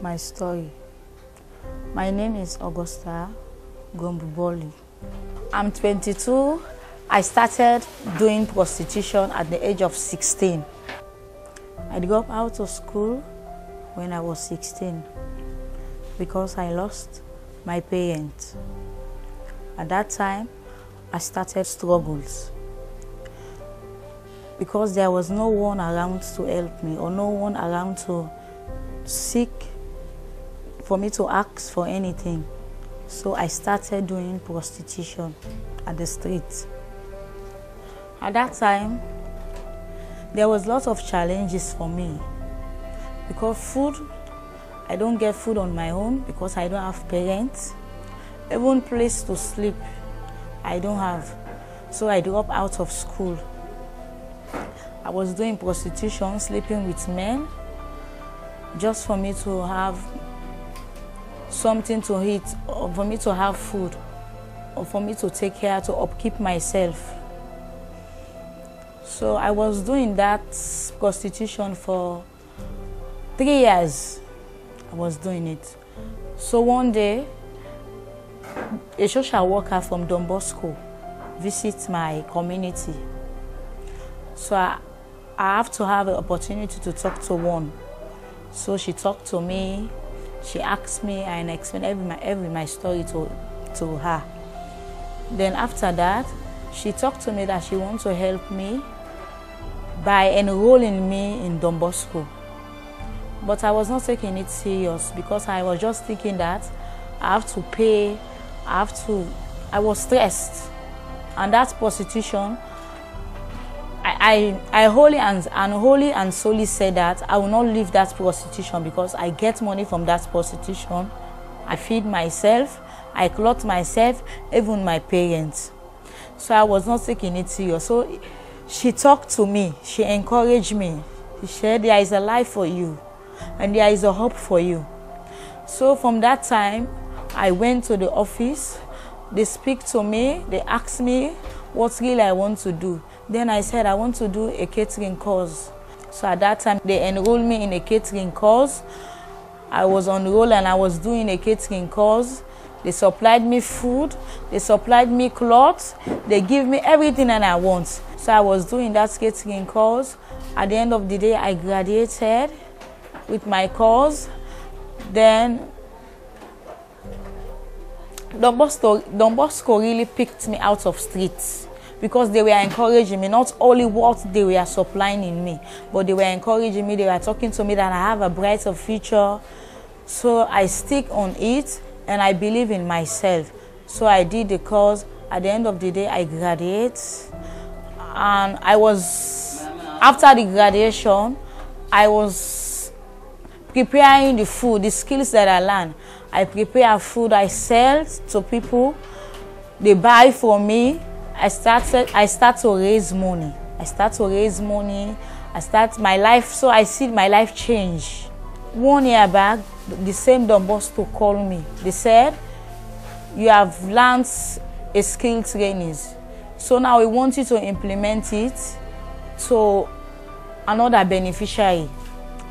My story. My name is Augusta Gombuboli. I'm 22. I started doing prostitution at the age of 16. I dropped out of school when I was 16 because I lost my parents. At that time, I started struggles because there was no one around to help me or no one around to seek for me to ask for anything. So I started doing prostitution at the street. At that time, there was lots of challenges for me because food, I don't get food on my own because I don't have parents. Even place to sleep, I don't have. So I dropped out of school. I was doing prostitution, sleeping with men, just for me to have something to eat, or for me to have food, or for me to take care, to upkeep myself. So I was doing that prostitution for 3 years. I was doing it. So one day, a social worker from Don Bosco visits my community. So I have to have an opportunity to talk to one. So she talked to me, she asked me, and I explained my story to her. Then after that, she talked to me that she wants to help me by enrolling me in Don Bosco. But I was not taking it serious because I was just thinking that I have to pay, I was stressed. And that prostitution, I wholly and solely said that I will not leave that prostitution because I get money from that prostitution. I feed myself, I clothe myself, even my parents. So I was not taking it serious. So she talked to me, she encouraged me. She said, there is a life for you and there is a hope for you. So from that time, I went to the office. They speak to me, they ask me what really I want to do. Then I said I want to do a catering course. So at that time, they enrolled me in a catering course. I was enrolled and I was doing a catering course. They supplied me food, they supplied me clothes, they give me everything that I want. So I was doing that catering course. At the end of the day, I graduated with my course. Then Don Bosco really picked me out of streets because they were encouraging me, not only what they were supplying in me, but they were encouraging me, they were talking to me that I have a brighter future. So I stick on it and I believe in myself. So I did the course. At the end of the day, I graduated. And after the graduation, I was preparing the food, the skills that I learned. I prepare food, I sell to people, they buy from me. I start to raise money. I start my life, so I see my life change. 1 year back, the same Don Bosco called me. They said, you have learned a skill training. So now we want you to implement it to another beneficiary.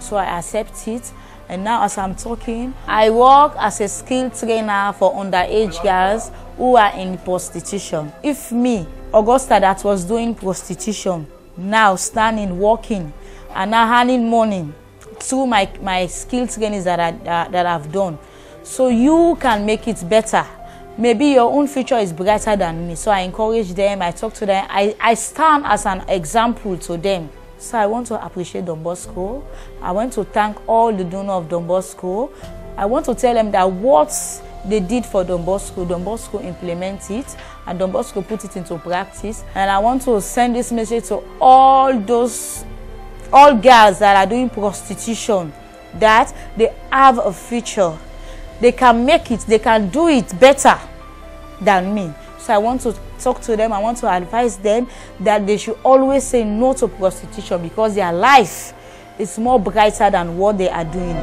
So I accept it. And now as I'm talking, I work as a skill trainer for underage girls who are in prostitution. If me, Augusta, that was doing prostitution, now standing, working, and now earning money through my skill trainings that I've done, so you can make it better. Maybe your own future is brighter than me. So I encourage them, I talk to them, I stand as an example to them. So I want to appreciate Don Bosco. I want to thank all the donors of Don Bosco. I want to tell them that what they did for Don Bosco implemented it, and Don Bosco put it into practice. And I want to send this message to all girls that are doing prostitution, that they have a future. They can make it, they can do it better than me. So I want to talk to them, I want to advise them that they should always say no to prostitution because their life is more brighter than what they are doing.